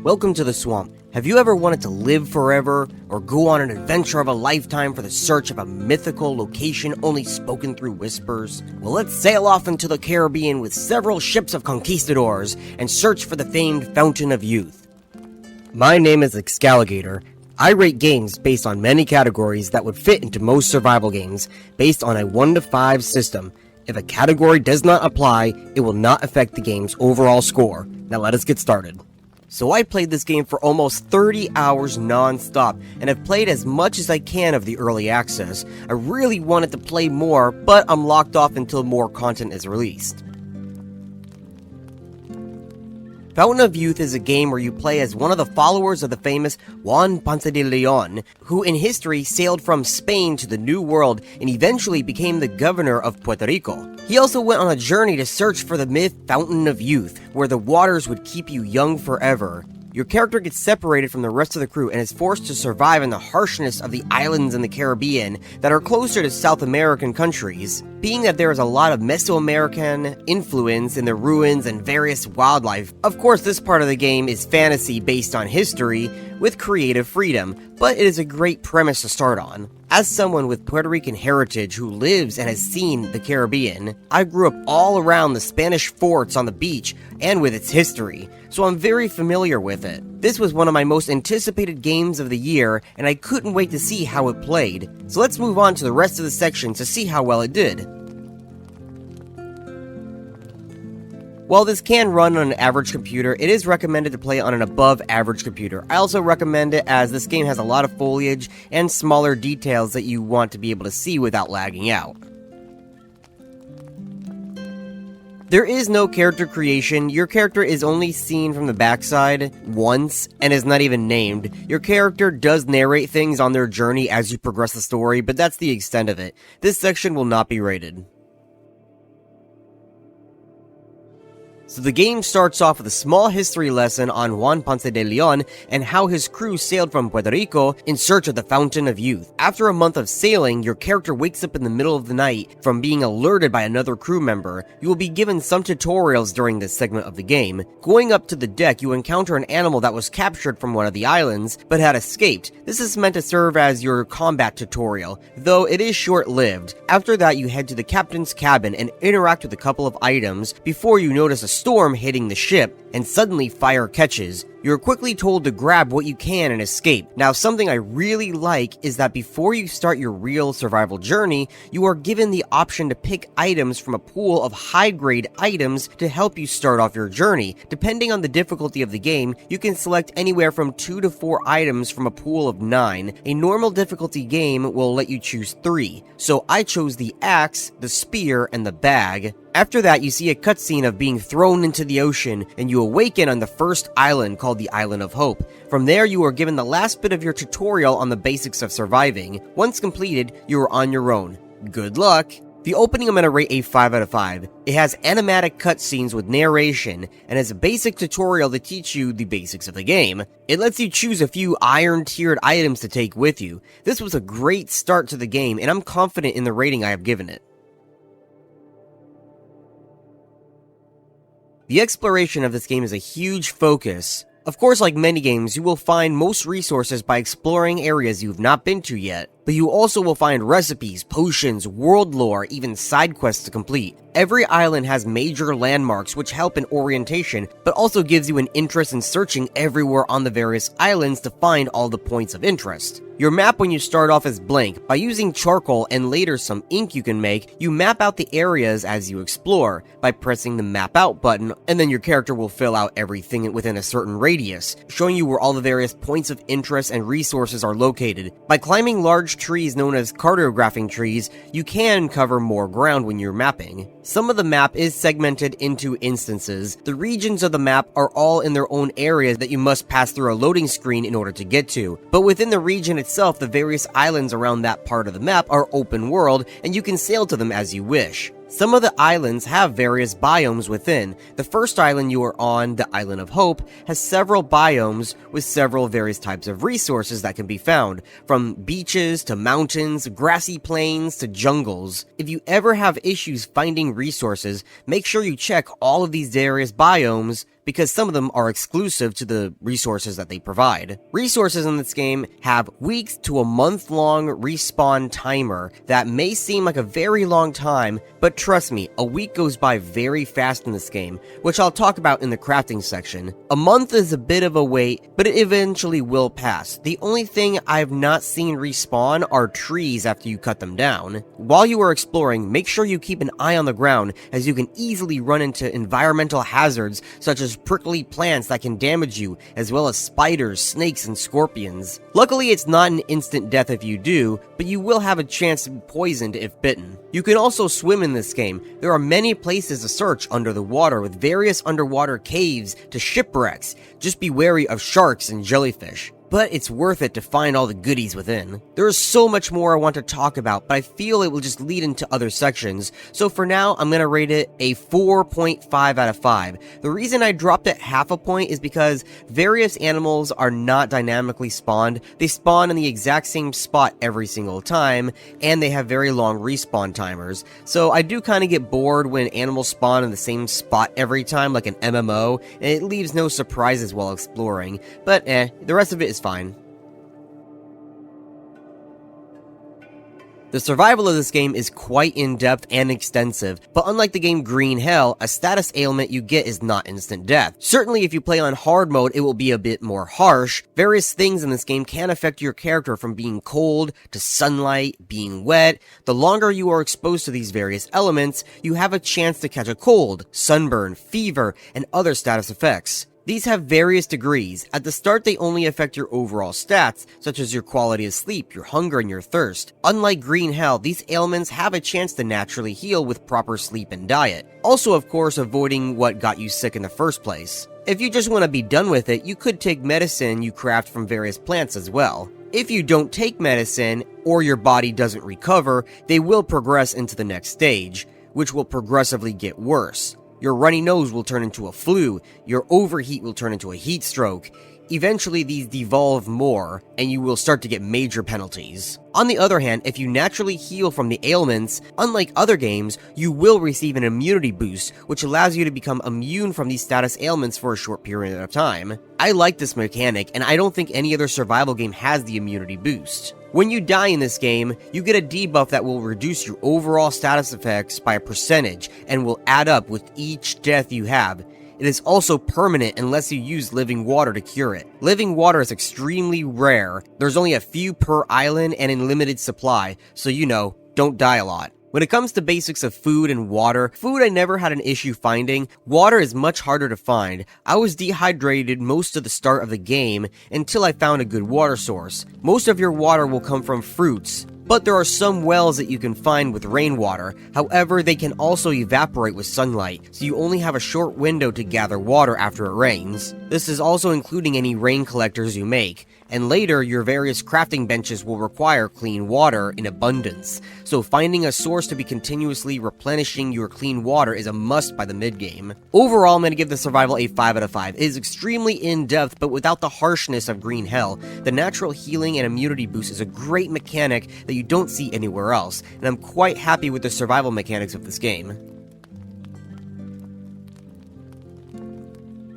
Welcome to the swamp. Have you ever wanted to live forever, or go on an adventure of a lifetime for the search of a mythical location only spoken through whispers? Well, let's sail off into the Caribbean with several ships of conquistadors and search for the famed Fountain of Youth. My name is Excalligator. I rate games based on many categories that would fit into most survival games, based on a 1 to 5 system. If a category does not apply, it will not affect the game's overall score. Now let us get started. So I played this game for almost 30 hours non-stop, and have played as much as I can of the early access. I really wanted to play more, but I'm locked off until more content is released. Fountain of Youth is a game where you play as one of the followers of the famous Juan Ponce de Leon, who in history sailed from Spain to the New World and eventually became the governor of Puerto Rico. He also went on a journey to search for the myth Fountain of Youth, where the waters would keep you young forever. Your character gets separated from the rest of the crew and is forced to survive in the harshness of the islands in the Caribbean that are closer to South American countries. Being that there is a lot of Mesoamerican influence in the ruins and various wildlife, of course this part of the game is fantasy based on history with creative freedom, but it is a great premise to start on. As someone with Puerto Rican heritage who lives and has seen the Caribbean, I grew up all around the Spanish forts on the beach and with its history, so I'm very familiar with it. This was one of my most anticipated games of the year, and I couldn't wait to see how it played. So let's move on to the rest of the section to see how well it did. While this can run on an average computer, it is recommended to play on an above average computer. I also recommend it as this game has a lot of foliage and smaller details that you want to be able to see without lagging out. There is no character creation. Your character is only seen from the backside once and is not even named. Your character does narrate things on their journey as you progress the story, but that's the extent of it. This section will not be rated. So the game starts off with a small history lesson on Juan Ponce de Leon and how his crew sailed from Puerto Rico in search of the Fountain of Youth. After a month of sailing, your character wakes up in the middle of the night from being alerted by another crew member. You will be given some tutorials during this segment of the game. Going up to the deck, you encounter an animal that was captured from one of the islands, but had escaped. This is meant to serve as your combat tutorial, though it is short-lived. After that, you head to the captain's cabin and interact with a couple of items before you notice a storm hitting the ship, and suddenly fire catches. You're quickly told to grab what you can and escape. Now, something I really like is that before you start your real survival journey, you are given the option to pick items from a pool of high-grade items to help you start off your journey. Depending on the difficulty of the game, you can select anywhere from 2 to 4 items from a pool of 9. A normal difficulty game will let you choose 3, so I chose the axe, the spear, and the bag. After that, you see a cutscene of being thrown into the ocean, and you awaken on the first island called the Island of Hope. From there, you are given the last bit of your tutorial on the basics of surviving. Once completed, you are on your own. Good luck! The opening I'm going to rate a 5 out of 5. It has animatic cutscenes with narration, and has a basic tutorial to teach you the basics of the game. It lets you choose a few iron-tiered items to take with you. This was a great start to the game, and I'm confident in the rating I have given it. The exploration of this game is a huge focus. Of course, like many games, you will find most resources by exploring areas you've not been to yet, but you also will find recipes, potions, world lore, even side quests to complete. Every island has major landmarks which help in orientation, but also gives you an interest in searching everywhere on the various islands to find all the points of interest. Your map when you start off is blank. By using charcoal and later some ink you can make, you map out the areas as you explore by pressing the map out button, and then your character will fill out everything within a certain radius, showing you where all the various points of interest and resources are located. By climbing large trees known as cartographing trees, you can cover more ground when you're mapping. Some of the map is segmented into instances. The regions of the map are all in their own areas that you must pass through a loading screen in order to get to. But within the region itself, the various islands around that part of the map are open world, and you can sail to them as you wish. Some of the islands have various biomes within. The first island you are on, the Island of Hope, has several biomes with several various types of resources that can be found, from beaches to mountains, grassy plains to jungles. If you ever have issues finding resources, make sure you check all of these various biomes because some of them are exclusive to the resources that they provide. Resources in this game have weeks to a month-long respawn timer that may seem like a very long time, but trust me, a week goes by very fast in this game, which I'll talk about in the crafting section. A month is a bit of a wait, but it eventually will pass. The only thing I've not seen respawn are trees after you cut them down. While you are exploring, make sure you keep an eye on the ground, as you can easily run into environmental hazards such as prickly plants that can damage you, as well as spiders, snakes, and scorpions. Luckily, it's not an instant death if you do, but you will have a chance to be poisoned if bitten. You can also swim in this game. There are many places to search under the water, with various underwater caves to shipwrecks. Just be wary of sharks and jellyfish. But it's worth it to find all the goodies within. There is so much more I want to talk about, but I feel it will just lead into other sections, so for now, I'm gonna rate it a 4.5 out of 5. The reason I dropped it half a point is because various animals are not dynamically spawned. They spawn in the exact same spot every single time, and they have very long respawn timers. So I do kind of get bored when animals spawn in the same spot every time, like an MMO, and it leaves no surprises while exploring. But the rest of it is fine. The survival of this game is quite in-depth and extensive, but unlike the game Green Hell, a status ailment you get is not instant death. Certainly if you play on hard mode, it will be a bit more harsh. Various things in this game can affect your character, from being cold to sunlight, being wet. The longer you are exposed to these various elements, you have a chance to catch a cold, sunburn, fever, and other status effects. These have various degrees. At the start, they only affect your overall stats, such as your quality of sleep, your hunger, and your thirst. Unlike Green Hell, these ailments have a chance to naturally heal with proper sleep and diet. Also, of course, avoiding what got you sick in the first place. If you just want to be done with it, you could take medicine you craft from various plants as well. If you don't take medicine, or your body doesn't recover, they will progress into the next stage, which will progressively get worse. Your runny nose will turn into a flu, your overheat will turn into a heat stroke. Eventually these devolve more, and you will start to get major penalties. On the other hand, if you naturally heal from the ailments, unlike other games, you will receive an immunity boost, which allows you to become immune from these status ailments for a short period of time. I like this mechanic, and I don't think any other survival game has the immunity boost. When you die in this game, you get a debuff that will reduce your overall status effects by a percentage, and will add up with each death you have. It is also permanent unless you use living water to cure it. Living water is extremely rare. There's only a few per island and in limited supply, so don't die a lot. When it comes to basics of food and water, food I never had an issue finding. Water is much harder to find. I was dehydrated most of the start of the game until I found a good water source. Most of your water will come from fruits, but there are some wells that you can find with rainwater. However, they can also evaporate with sunlight, so you only have a short window to gather water after it rains. This is also including any rain collectors you make, and later your various crafting benches will require clean water in abundance, so finding a source to be continuously replenishing your clean water is a must by the mid-game. Overall, I'm going to give the survival a 5 out of 5. It is extremely in-depth, but without the harshness of Green Hell. The natural healing and immunity boost is a great mechanic that you don't see anywhere else, and I'm quite happy with the survival mechanics of this game.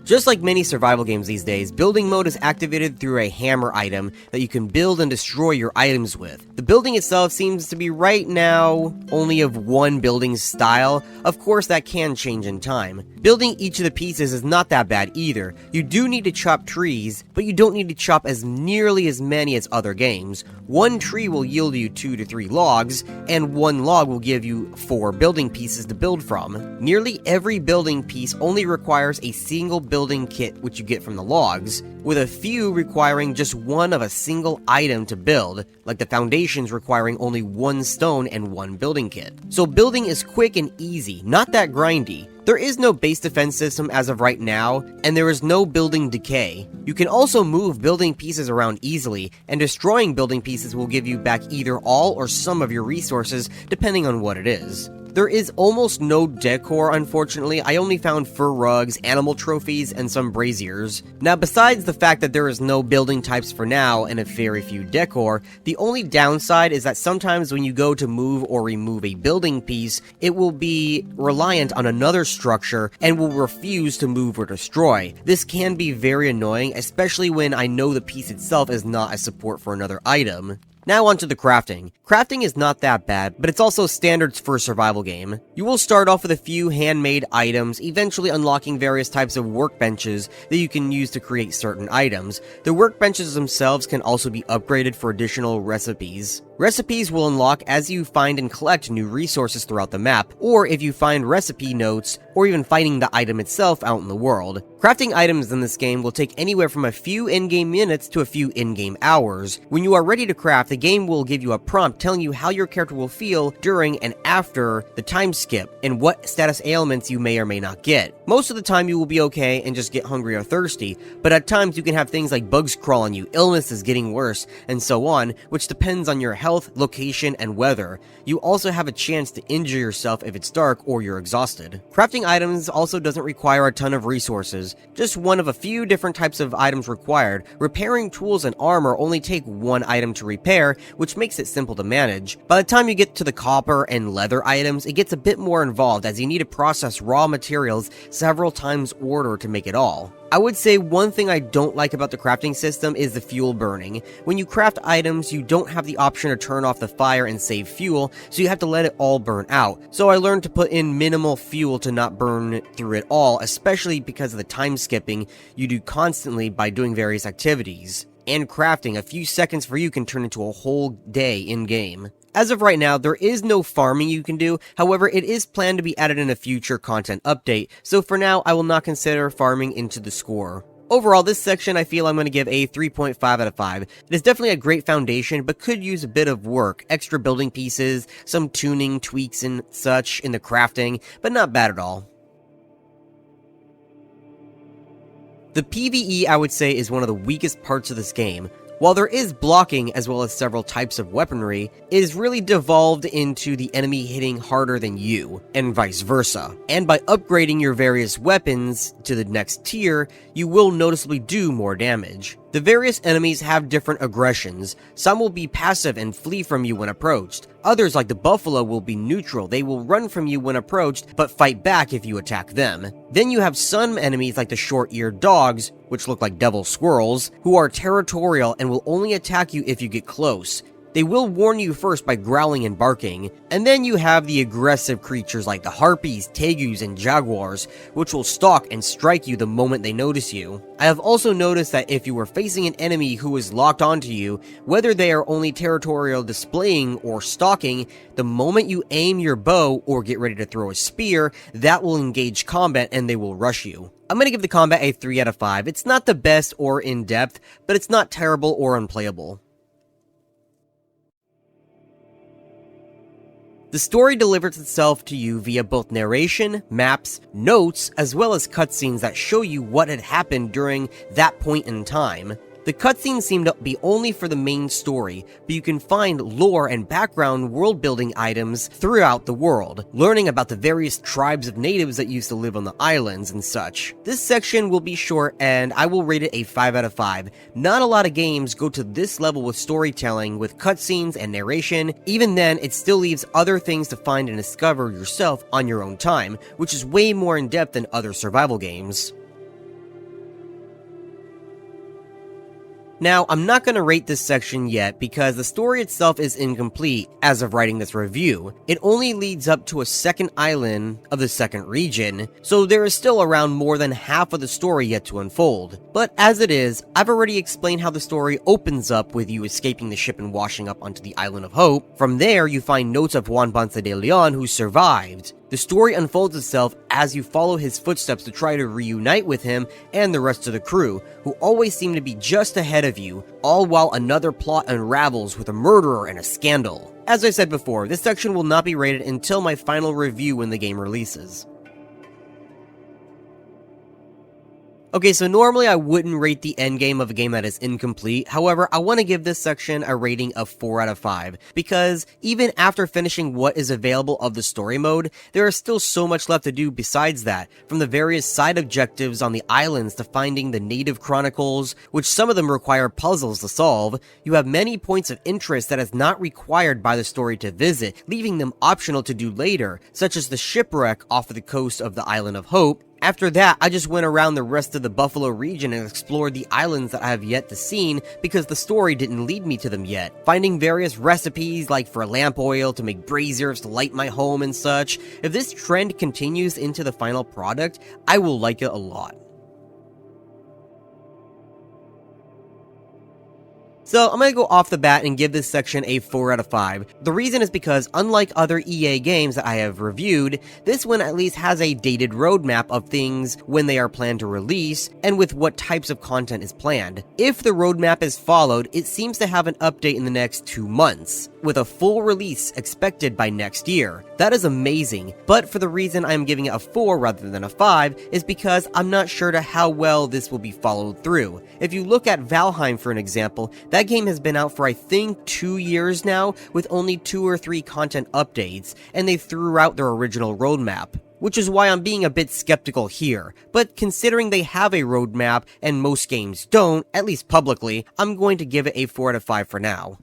Just like many survival games these days, building mode is activated through a hammer item that you can build and destroy your items with. The building itself seems to be right now only of one building style. Of course, that can change in time. Building each of the pieces is not that bad either. You do need to chop trees, but you don't need to chop nearly as many as other games. One tree will yield you 2 to 3 logs, and one log will give you 4 building pieces to build from. Nearly every building piece only requires a single building kit, which you get from the logs, with a few requiring just one of a single item to build, like the foundations requiring only 1 stone and 1 building kit. So building is quick and easy, not that grindy. There is no base defense system as of right now, and there is no building decay. You can also move building pieces around easily, and destroying building pieces will give you back either all or some of your resources, depending on what it is. There is almost no decor, unfortunately. I only found fur rugs, animal trophies, and some braziers. Now, besides the fact that there is no building types for now and a very few decor, the only downside is that sometimes when you go to move or remove a building piece, it will be reliant on another structure and will refuse to move or destroy. This can be very annoying, especially when I know the piece itself is not a support for another item. Now onto the crafting. Crafting is not that bad, but it's also standards for a survival game. You will start off with a few handmade items, eventually unlocking various types of workbenches that you can use to create certain items. The workbenches themselves can also be upgraded for additional recipes. Recipes will unlock as you find and collect new resources throughout the map, or if you find recipe notes, or even finding the item itself out in the world. Crafting items in this game will take anywhere from a few in-game minutes to a few in-game hours. When you are ready to craft, the game will give you a prompt telling you how your character will feel during and after the time skip, and what status ailments you may or may not get. Most of the time you will be okay and just get hungry or thirsty, but at times you can have things like bugs crawl on you, illness is getting worse, and so on, which depends on your health, location, and weather. You also have a chance to injure yourself if it's dark or you're exhausted. Crafting items also doesn't require a ton of resources, just one of a few different types of items required. Repairing tools and armor only take one item to repair, which makes it simple to manage. By the time you get to the copper and leather items, it gets a bit more involved as you need to process raw materials several times order to make it all. I would say one thing I don't like about the crafting system is the fuel burning. When you craft items, you don't have the option to turn off the fire and save fuel, so you have to let it all burn out. So I learned to put in minimal fuel to not burn through it all, especially because of the time skipping you do constantly by doing various activities. And crafting, a few seconds for you can turn into a whole day in-game. As of right now, there is no farming you can do, however it is planned to be added in a future content update, so for now I will not consider farming into the score. Overall, this section I feel I'm going to give a 3.5 out of 5. It is definitely a great foundation, but could use a bit of work, extra building pieces, some tuning, tweaks and such in the crafting, but not bad at all. The PvE, I would say, is one of the weakest parts of this game. While there is blocking as well as several types of weaponry, it is really devolved into the enemy hitting harder than you, and vice versa. And by upgrading your various weapons to the next tier, you will noticeably do more damage. The various enemies have different aggressions. Some will be passive and flee from you when approached. Others, like the buffalo, will be neutral. They will run from you when approached, but fight back if you attack them. Then you have some enemies like the short-eared dogs, which look like devil squirrels, who are territorial and will only attack you if you get close. They will warn you first by growling and barking. And then you have the aggressive creatures like the harpies, tegus, and jaguars, which will stalk and strike you the moment they notice you. I have also noticed that if you were facing an enemy who is locked onto you, whether they are only territorial displaying or stalking, the moment you aim your bow or get ready to throw a spear, that will engage combat and they will rush you. I'm going to give the combat a 3 out of 5. It's not the best or in-depth, but it's not terrible or unplayable. The story delivers itself to you via both narration, maps, notes, as well as cutscenes that show you what had happened during that point in time. The cutscenes seem to be only for the main story, but you can find lore and background world-building items throughout the world, learning about the various tribes of natives that used to live on the islands and such. This section will be short, and I will rate it a 5 out of 5. Not a lot of games go to this level with storytelling, with cutscenes and narration. Even then, it still leaves other things to find and discover yourself on your own time, which is way more in-depth than other survival games. Now, I'm not going to rate this section yet because the story itself is incomplete as of writing this review. It only leads up to a second island of the second region, so there is still around more than half of the story yet to unfold. But as it is, I've already explained how the story opens up with you escaping the ship and washing up onto the Island of Hope. From there, you find notes of Juan Ponce de Leon who survived. The story unfolds itself as you follow his footsteps to try to reunite with him and the rest of the crew, who always seem to be just ahead of you, all while another plot unravels with a murderer and a scandal. As I said before, this section will not be rated until my final review when the game releases. Okay, so normally I wouldn't rate the endgame of a game that is incomplete. However, I want to give this section a rating of 4 out of 5, because even after finishing what is available of the story mode, there is still so much left to do besides that, from the various side objectives on the islands to finding the native chronicles, which some of them require puzzles to solve. You have many points of interest that is not required by the story to visit, leaving them optional to do later, such as the shipwreck off of the coast of the Island of Hope. After that, I just went around the rest of the Buffalo region and explored the islands that I have yet to see because the story didn't lead me to them yet. Finding various recipes like for lamp oil to make braziers to light my home and such. If this trend continues into the final product, I will like it a lot. So I'm going to go off the bat and give this section a 4 out of 5. The reason is because, unlike other EA games that I have reviewed, this one at least has a dated roadmap of things when they are planned to release, and with what types of content is planned. If the roadmap is followed, it seems to have an update in the next 2 months, with a full release expected by next year. That is amazing, but for the reason I'm giving it a 4 rather than a 5 is because I'm not sure to how well this will be followed through. If you look at Valheim for an example, that game has been out for I think 2 years now, with only 2 or 3 content updates, and they threw out their original roadmap. Which is why I'm being a bit skeptical here, but considering they have a roadmap and most games don't, at least publicly, I'm going to give it a 4 out of 5 for now.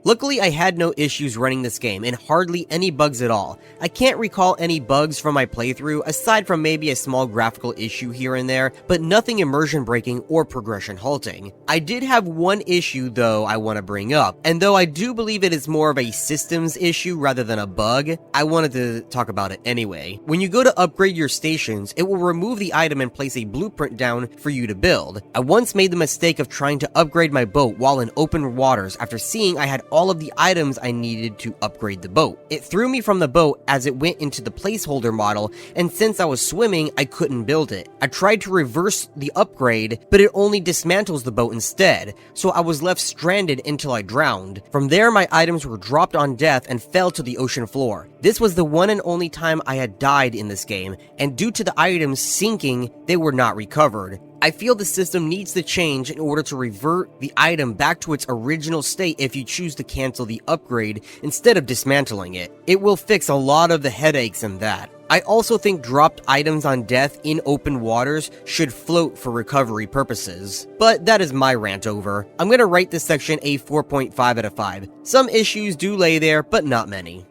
Luckily, I had no issues running this game, and hardly any bugs at all. I can't recall any bugs from my playthrough, aside from maybe a small graphical issue here and there, but nothing immersion breaking or progression halting. I did have one issue though I want to bring up, and though I do believe it is more of a systems issue rather than a bug, I wanted to talk about it anyway. When you go to upgrade your stations, it will remove the item and place a blueprint down for you to build. I once made the mistake of trying to upgrade my boat while in open waters after seeing I had all of the items I needed to upgrade the boat. It threw me from the boat as it went into the placeholder model, and since I was swimming, I couldn't build it. I tried to reverse the upgrade, but it only dismantles the boat instead, so I was left stranded until I drowned. From there, my items were dropped on death and fell to the ocean floor. This was the one and only time I had died in this game, and due to the items sinking, they were not recovered. I feel the system needs to change in order to revert the item back to its original state if you choose to cancel the upgrade instead of dismantling it. It will fix a lot of the headaches in that. I also think dropped items on death in open waters should float for recovery purposes. But that is my rant over. I'm gonna rate this section a 4.5 out of 5. Some issues do lay there, but not many.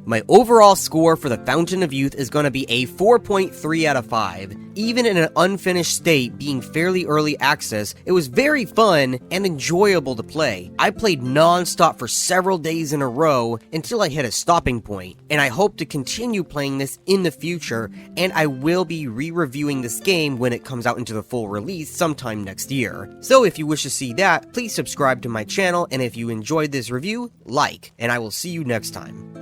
My overall score for the Fountain of Youth is going to be a 4.3 out of 5. Even in an unfinished state, being fairly early access, it was very fun and enjoyable to play. I played non-stop for several days in a row until I hit a stopping point, and I hope to continue playing this in the future, and I will be re-reviewing this game when it comes out into the full release sometime next year. So if you wish to see that, please subscribe to my channel, and if you enjoyed this review, like, and I will see you next time.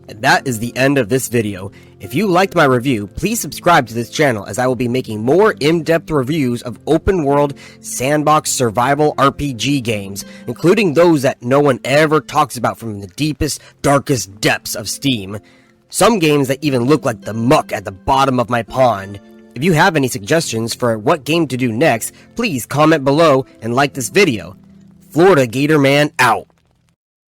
And that is the end of this video. If you liked my review, please subscribe to this channel as I will be making more in-depth reviews of open-world sandbox survival RPG games, including those that no one ever talks about from the deepest, darkest depths of Steam. Some games that even look like the muck at the bottom of my pond. If you have any suggestions for what game to do next, please comment below and like this video. Florida Gator Man out.